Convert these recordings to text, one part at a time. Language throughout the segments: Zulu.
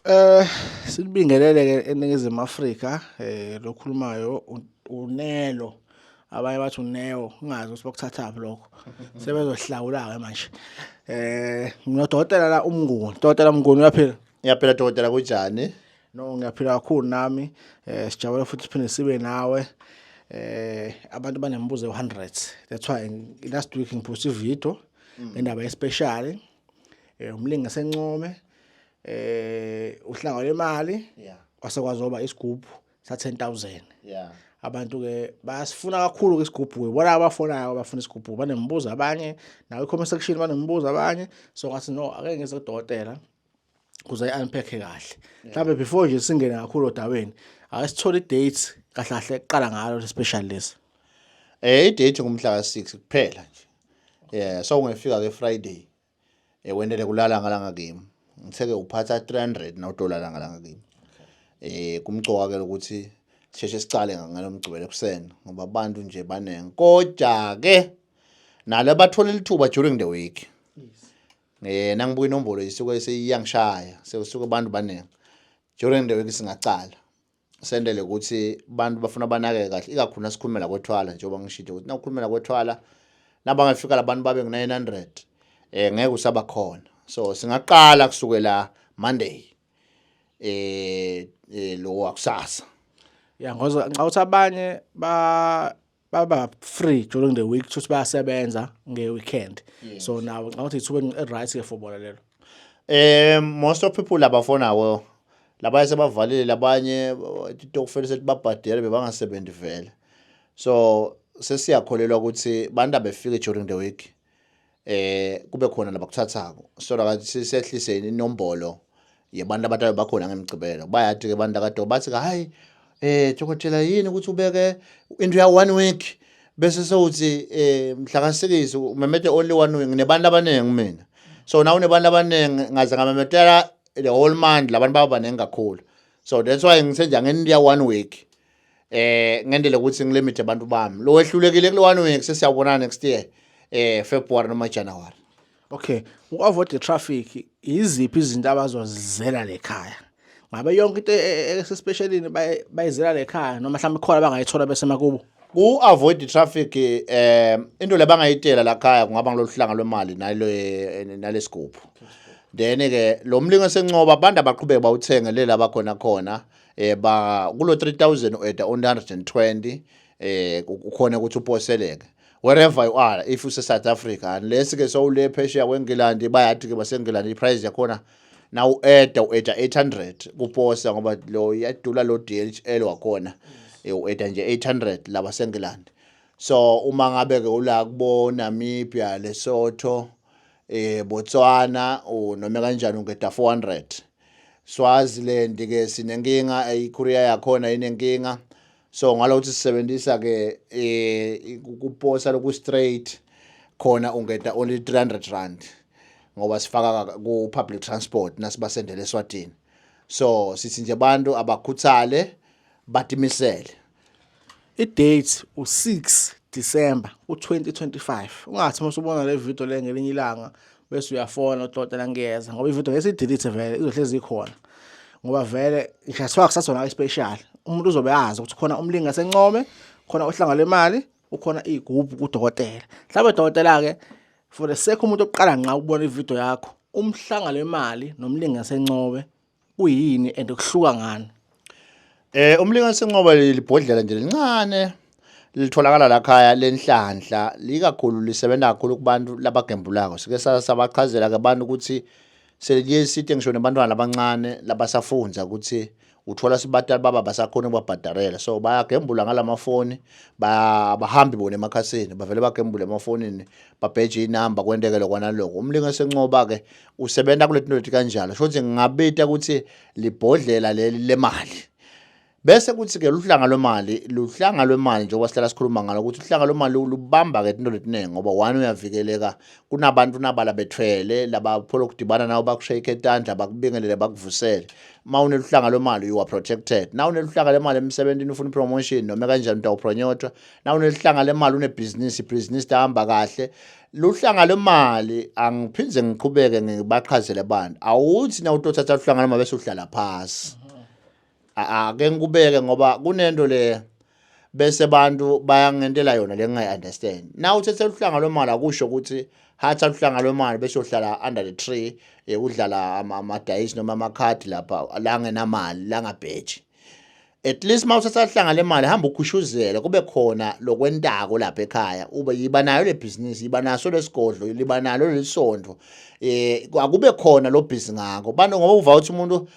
Silibingelele ke eNingizimu Afrika lokhulumayo uNelo abanye bathi uNeo ungazi ukuthi bakuthathaphi lokho sebezohlawula ke manje nginodokotela la uMnguni dokotela Mnguni uyaphila Ngiyaphela dokotela kunjani? no ngiyaphila kakhulu nami sijabule futhi siphinde sibe nawe abantu banemibuzo e100 that's why last week ngipost ivideo endaba especially umlingi Sencome uhlanga lemali kwasekwazoba isigubhu sa 10000 abantu ke bayasifuna kakhulu ke isigubhu ke bona abafonayo abafuna isigubhu banemibuzo abanye nawe i-comment section banemibuzo abanye so ngathi no ake ngize kudokotela kuze unpack kahle mhlawumbe before nje singene kakhulu odaweni ake sithole i-date kahle kahle eqala ngalo le special list I-date ngumhla ka6 kuphela nje so ungefika ke Friday wendele kulala ngalanga kimi ngitheke uphatha 300 nawudollar ngalanga kimi kumcoka ke ukuthi sheshe sicale ngalomgcibelo ekuseni ngoba abantu nje banenge kodwa ke nalo bathola lithuba during the week nangibuka inombolo isuke seyiyangishaya sekusuka abantu banenge during the week singacala sendele ukuthi abantu bafuna banake kahle ikakhulu sikhulumela kwethwala njengoba ngishilo ukuthi nawukhulumela kwethwala nabangafika labantu babe ngu900 ngeke usaba khona so singaqala kusukela Monday lo wakusasa ngoba ngawuthi abanye baba free during the week futhi bayasebenza ngeweekend so now ngawuthi ithuba right ke for bona lelo most of people labafonawo labanye sebavalile labanye itokufela sethi babhadela bebangasebenzi vele so sesiyakholelwa ukuthi bantu abefike during the week kube khona labakuthathako so lakathi sehlise inombolo yebantu abatayo bakhona ngemgcibelo bayathi ke bantu akade bathi hayi dokotela yini ukuthi ubeke into ya 1 week bese sewuthi mhla ka6 umemete only 1 week nebantu abanenge mina so nawu nebantu abanenge ngaze ngamemetela the whole month labantu babanenge kakhulu so that's why ngisenza ngeni ya 1 week ngendele ukuthi ngilimit abantu bami lo wehlulekile kule 1 week sesiyabonana next year February noma January. Okay, uavoid the traffic iziphi izinto abazozizela lekhaya ngabe yonke into especially bayizela lekhaya noma mhlawumbe khona bangayithola bese makubo ku avoid the traffic into lebangayitela la khaya kungaba ngiloluhlanga lwemali nalesigubhu then ke lo mlingo Sencoba abantu abaqhubeka bawuthenge lela abakhona khona ba kulo 3000 ueda on 120 ukhona ukuthi uposeleke wherever you are if you South Africa unless ke sowule phesheya kweNgilandi bayathi ke baseNgilandi iprice yakhona now ueda 800 kuposa ngoba lo yadula lo DHL wakhona ueda nje 800 laba seNgilandi so uma ngabe ke ula kubo Namibia Lesotho Botswana noma kanjani ungeda 400 Swaziland ke sinenkinga iCourier yakhona inenkinga so ngalokuthi sisebenzisa ke kuposa loku straight khona ungeda only 300 rand ngoba sifaka ku public transport nasibasendele eSwatini so sithi nje abantu abakhuthale batimisele i-date u6 December u2025 ungathi masubona le video le ngelinye ilanga bese uyafona udokotela ngiyeza ngoba ivideo ngesidelete vele izohlezi ikhona ngoba vele ngishathiwa kusasona special umuntu uzobe yazi ukuthi khona umlingi Sencome khona uhlanga lemali ukhona igroup kudokotela mhlawumbe dokotela ke for the sake umuntu oqala nqa ukubona ivideo yakho umhlanga lemali nomlingi Sencome kuyini and kuhluka ngani umlingi Sencome libhodlela nje lincane litholakala la khaya lenhlanhla likakhulu lisebenza kakhulu kubantu labagembulako sike sabachazela ke abantu ukuthi seliye sithi ngisho nebantwana labancane labasafunza ukuthi uthola sibatali baba basakhona ukubabhadarela so bayagembula ngalamafoni bahambi bona emakhasini bavele bagembule emafonini babheje inamba kwendekele kwanaloko umlingo Sencoba ke usebenza kule tinto kanjalo shothi ngabeta ukuthi libhodlela leli lemali bese kuthi ke luhlanga lwemali njengoba sihlala sikhuluma ngalo ukuthi uhlanga lwemali lubamba ke into letinenge ngoba one uyavikeleka kunabantu nabala bethwele laba pholo ukudibana nawo bakushake etandla bakubingelele bakuvusele mawune luhlanga lwemali you are protected now uneluhlanga lemali emsebenzini ufuna promotion noma kanjani utawupronyotwa now uneluhlanga lemali business tahamba kahle luhlanga lemali angiphinze ngiqhubeke ngibaqhazele abantu awuthi na utothatha luhlanga lemali bese uhlala phansi ake ngikubeke ngoba kunento le bese abantu bayangentela yona le ngingayi-understand now uthethe luhlanga lwemali akusho ukuthi hatha luhlanga lwemali bese uhlala under the tree udlala amadayisi noma amakhadi lapha la ngenamali la ngabheji at least mawuthatha luhlanga lemali hamba ukhushuzela kube khona lokwentako lapha ekhaya ube yiba nayo le business yiba naso lesigodlo liba nalo lesondlo akube khona lo busy ngako bantu ngoba uva uthi umuntu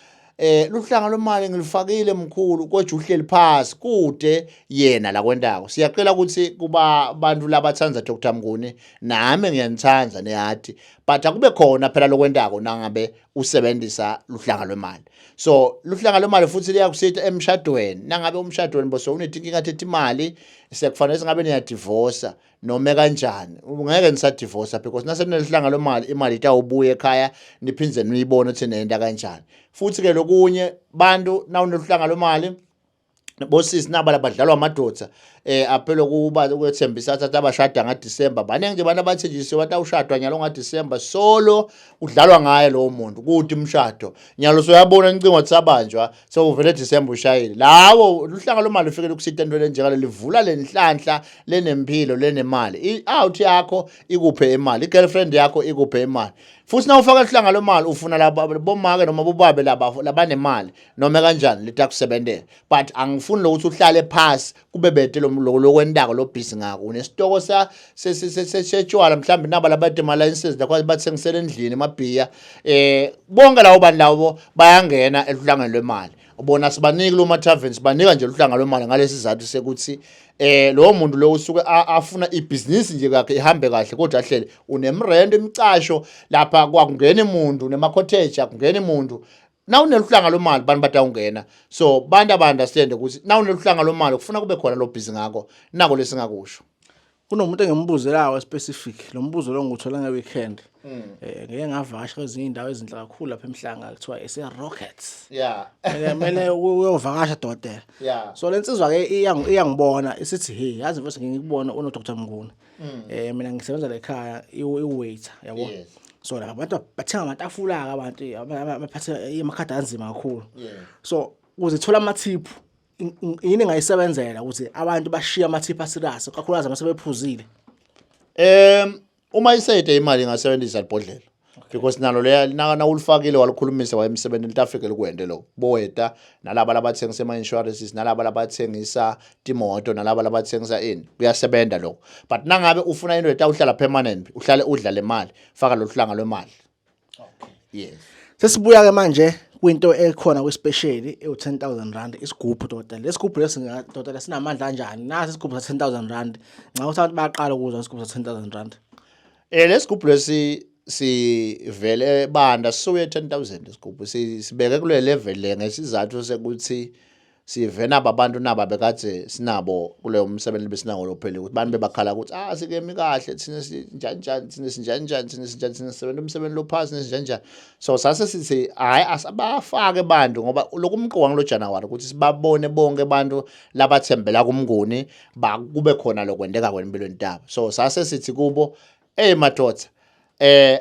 luhlanga lwemali ngilifakile mkhulu kodwa uhleli phansi kude yena la kwentako siyaqela ukuthi kuba abantu labathanza Dr Mnguni nami ngiyanithanza neyati but akube khona phela lokwentako nangabe usebenzisa luhlanga lwemali so luhlanga lwemali futhi liyakusitha emshadweni nangabe umshadweni boso unedinkinga ethi imali sekufanele singabe niya divorce noma kanjani ungeke nisadivorce because nasenelihlanga lwemali imali itawubuya ekhaya niphinze niyibone ukuthi nenda kanjani futhi ke lokunye bantu nawuneluhlanga lwemali bosisi naba labadlalwa amadoda aphela kuba ukwethembisa ukuthi abashada ngaDisemba baningi nje abantu abathenjisiwe batawushadwa nyalo ngaDisemba solo udlalwa ngaye lo muntu kuthi umshado nyalo soyabona incingo wathi sabanjwa sokuvele Disemba ushayile lawo luhlanga lomali ufikele ukusitha into lenjengale livula lenhlanhla lenempilo lenemali out yakho ikuphe imali igirlfriend yakho ikuphe imali futhi na ufaka luhlanga lomali ufuna laba bomake noma bobabe labanemali noma kanjani litakusebenzela but angifuni lokuthi uhlale phansi kube bede lokwentako lo busy ngako unesitoko setshwala mhlambe naba labade ma licenses lakwazi bathengisela endlini emabhiya bonke lawo bantu lawo bayangena eluhlangeni lwemali ubona sibanike lo taverns banika nje luhlanga lwemali ngalesi sizathu sekuthi lo muntu lo usuke afuna ibusiness nje yakhe ihambe kahle kodwa ahlele unemrent imicasho lapha kwakungena umuntu nemakhotheja kungena umuntu na uneluhlanga lwemali bantu batawungena so bantu understand ukuthi na uneluhlanga lwemali kufuna kube khona lo busy ngako nako lesingakusho kunomuntu engimbuzelelayo specific lo mbuzo lo nguthola ngeweekend ngeke ngavakasha kwezinye indawo ezinhle kakhulu lapha emhlanga kuthiwa ese Rockets kumele uyovakasha dodela so lensizwa ke iyangibona isithi hey yazi mfowethu ngikubona uno Dr Mnguni mina ngisebenza la ekhaya iwaiter yabo so la abantu bathenga amatafula ka abantu abaphatha emakhadi anzima kakhulu so uzithola amathiphu yini ngayisebenzela ukuthi abantu bashiya amathiphu asirious kakhulukazi abasebephuzile uma isayide imali ngasebenzisa libhodlela because nalo le na ulifakile walikhulumisa wayemsebenzini litafike likwende lo boyeta nalaba labathengisa ama insurances nalaba labathengisa timoto nalaba labathengisa ini kuyasebenza lokho but nangabe ufuna into etawuhlala permanent uhlale udla le mali faka lo hlanga lwemali yes sesibuya ke manje kwinto ekhona kwespecial e10,000 rand isigubhu total lesigubhu total sinamandla kanjani nasi isigubhu sa 10,000 rand nxa ukuthi bayaqala ukuzwa isigubhu sa 10,000 rand lesigubhu lesi sivele banda suye 10,000 isigubhu sibeke kule level le ngesizathu sekuthi sivena abantu naba bekade sinabo kule umsebenzi besinawo lo phela ukuthi bantu bebakhala ukuthi sikemi kahle thina sinjani thina sinjani thina sisebenza umsebenzi lo phasi sinjani so sase sithi hayi asabafake bantu ngoba lokumqoka ngilo January ukuthi sibabone bonke abantu labathembela kuMnguni bakube khona lokwendeka kwempilweni tabo so sase sithi kubo madoda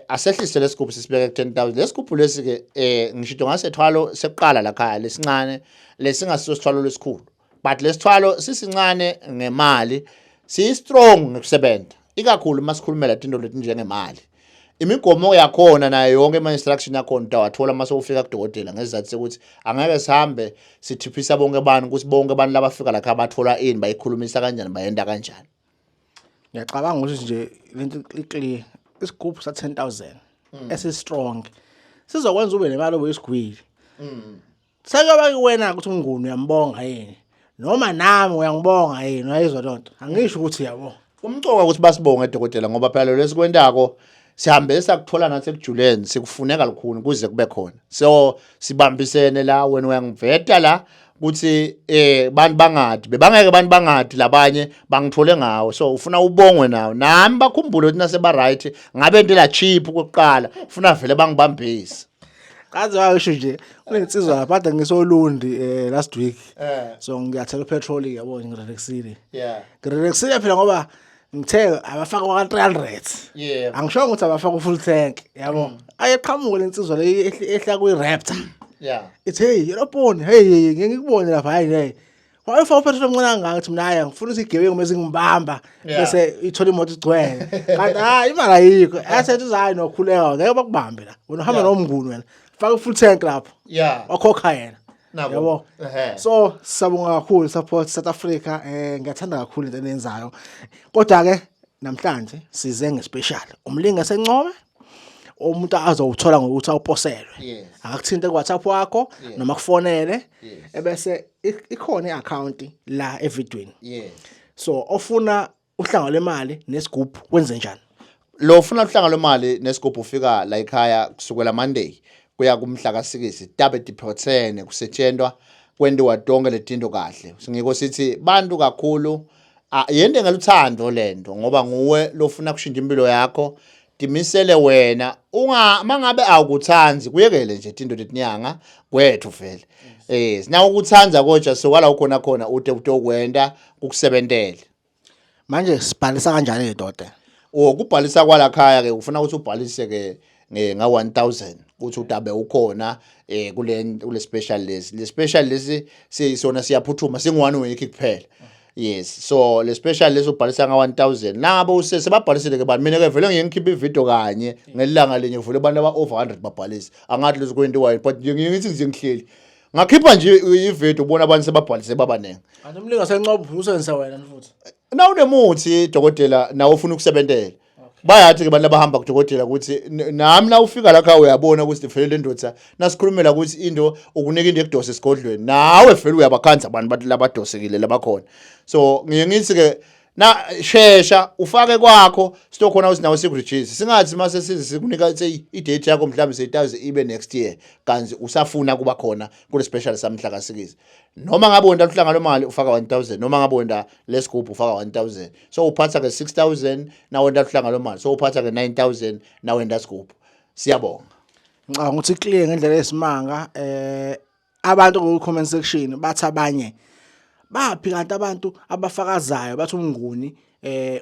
asehlise lesigubhu sisibeke ku 10,000 lesigubhu lesi ke ngisho ngasethwalo seqala la khaya lesincane lesingasiso sithwalo lesikhulu but lesithwalo sisincane ngemali si strong ngikusebenza ikakhulu masikhulumela into leti njengemali imigomo yakhona nayo yonke ama instruction yakhona utawathola mase ufika kudokotela ngesizathu ukuthi angeke sihambe sithiphisa bonke abantu ukuthi bonke abantu labafika la khaya bathola ini bayikhulumisa kanjani bayenda kanjani ngiyacabanga ukuthi nje lento iclear isigubhu sa 10,000 esi strong sizokwenza ube nemali obeyisigwili sekuba kuwena ukuthi uMnguni uyambonga yini noma nami uyangibonga yini uyayizwa lonto angisho ukuthi yabo umcoka ukuthi basibonge edokotela ngoba phela lesikwendako sihambe sakuthola nathi ekujulen sikufuneka likhulu kuze kube khona so sibambisene la wena uyangiveta la ukuthi bantu bangadi bebangeke bantu bangadi labanye bangithole ngawo so ufuna ubongwe nawo nami bakhumbule ukuthi naseba right ngabe into la cheap kokuqala ufuna vele bangibambise kaze washo nje unensizwa lapha ngisolundi last week so ngiyathela petrol yabo ngirelexile ngirelexile phela ngoba ngithe abafaka kwa 300 angisho ukuthi abafaka full tank yabo ayeqhamuka lensizwa le ehla kwi Raptor it's hey yeloboni hey ngikubone lapha hayi wayefaka petrol omncane ngathi mina haya ngifuna ukuthi igebengu mase ngibamba bese ithola imoto igcwele kanti hayi imali ayikho asethi uzayi nokhuleka ngeke bakubambe la wena uhamba nomnguni wena faka full tank lapho wakhokha yena yabo so sabonga kakhulu support South Africa ngiyathanda kakhulu into enenzayo kodwa ke namhlanje size ngespecial umlinga sencome umuntu azowuthola ngokuthi awuposelwe akakuthinte ku WhatsApp wakho noma kufonele ebese ikhona iaccount la evidweni so ofuna uhlanga lemali nesigubhu kwenze njani lo ufuna uhlanga lemali nesigubhu ufika la ekhaya kusukela Monday kuya kumhla ka6 tabe diphotene kusetshentwa kwendiwa donke letinto kahle singiko sithi bantu kakhulu yende ngeluthando lento ngoba nguwe lofuna kushintsha impilo yakho dimisele wena mangabe awukuthanzi kuyekele nje into letinyanga kwethu vele sina ukuthanza koja sokwala ukhona khona ude utokwenda kukusebentele manje sibhalisa kanjani edoda kubhalisa kwala khaya ke ufuna ukuthi ubhalise ke nga 1000 uthi utabe ukhona kule special list le special list siyisona siyaphuthuma singu1 week kuphela yes so le special list ubhalisa nga 1000 nabo usebabhalisile ke bantu mina ke vele ngiyikhipha ivideo kanye ngelanga lenye vele abantu aba over 100 babhalisa angathi lezo kwenti wine but ngiyithi nje ngihleli ngakhipha nje ivideo ubona abantu sebabhalise babanenge kanti umlinga sencopha usebenzisa wena futhi na unemuthi dokotela nawe ufuna ukusebentela bayathi ke bantu abahamba kudokotela ukuthi nami la ufika la khaya uyabona ukuthi vele le ndodza nasikhulumela ukuthi into ukunika into ekudose esigodlweni nawe vele uyabakhanza abantu bathi labadosekile labakhona so ngiyithi ke na shesha ufake kwakho sitokhona usinawo sikuregister singathi mase sikunika i-date yakho mhlawumbe seyitazi ibe next year kanzi usafuna kuba khona kule special samhla ka6 noma ngabe wenda uhlanga lemali ufaka 1000 noma ngabe wenda lesigubhu ufaka 1000 so uphatha ke 6000 na wenda uhlanga lemali so uphatha ke 9000 na wenda sigubhu siyabonga ngicabanga ukuthi clear ngendlela esimanga abantu ku comment section bathi abanye baphi kanti abantu abafakazayo bathi umnguni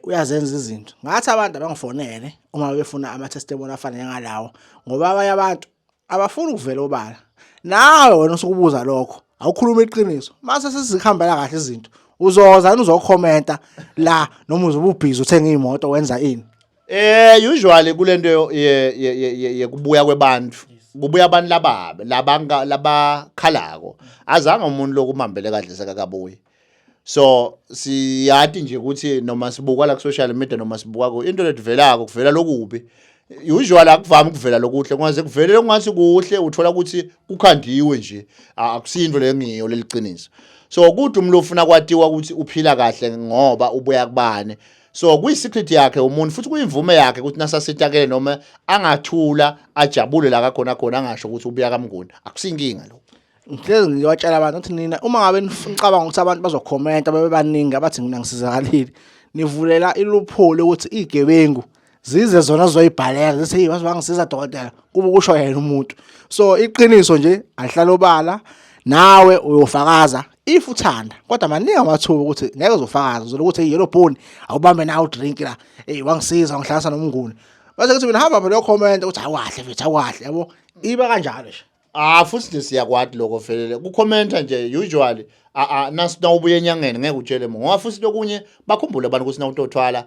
uyazenza izinto ngathi abantu abangifonele uma befuna ama testimony afana ngalawo ngoba abanye abantu abafuna ukuvela obala nawe wena usukubuza lokho awukhuluma iqiniso mase sesikhambela kahle izinto uzoza uzokhomenta la noma uzobubhizi uthenga imoto wenza ini usually kulento ye kubuya kwebantu kubuya abantu labakhalako azange umuntu lokumambele kahle sekakabuyi so siyathi nje ukuthi noma sibuka la ku social media noma sibuka ku into letivelako kuvela lokubi usually akuvami ukuvela lokuhle kwaze kuvele ngathi kuhle uthola ukuthi kukhandiwe nje akusinto lengiyo leliqiniso so kuthi umuntu ufuna kwatiwa ukuthi uphila kahle ngoba ubuya kubane so kuyisecret yakhe umuntu futhi kuyimvume yakhe ukuthi nasasitakele noma angathula ajabule la khona angasho ukuthi ubuya kaMnguni akusinkinga lo ngihlezi ngiyatshela abantu ukuthi nina uma ngabe nicabanga ukuthi abantu bazokhomenta babe baningi abathi mina ngisizakalile nivulela iloophole ukuthi igebengu zize zona zoyibhalela zithi hey basibangisiza dokotela kuba kusho yena umuntu so iqiniso nje ahlala obala nawe uyofakaza if uthanda kodwa maningi amathuba ukuthi ngeke uzofakaza uzokuthi hey yellow bone awubambe nawo drink la hey wangisiza ngihlalisa nomnguni base kuthi mina hamba phela comment ukuthi awukahle mfethu awukahle yabo iba kanjalo nje futhi siyakwati lokho velele kukhomenta nje usually nasi ubuye enyangeni ngeke utshele ngoba futhi lokunye bakhumbule abantu ukuthi nawutothwala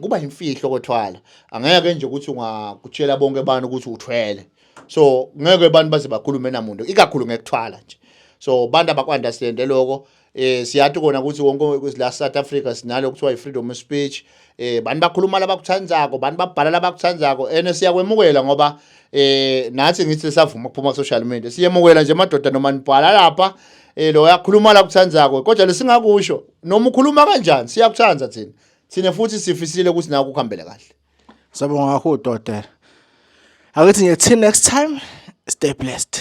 kuba imfihlo kothwala angeke nje ukuthi ungakutshela bonke abantu ukuthi uthwele so ngeke abantu baze bakhulume namuntu ikakhulu ngekuthwala nje so bantu abakwandastand lokho siyathi kona ukuthi wonke la South Africa sinalo kuthiwa i-freedom of speech bantu bakhuluma labakuthandzako bantu babhala labakuthandzako siyakwemukela ngoba nathi ngithi savuma ukuphuma ku social media siyemukela nje madoda noma nibhala lapha lo yakhuluma la kuthandzako kodwa lesingakusho noma ukhuluma kanjani siyakuthanza thina futhi sifisile ukuthi naku kuhambele kahle sabonga kakhulu dokotela akithi till next time stay blessed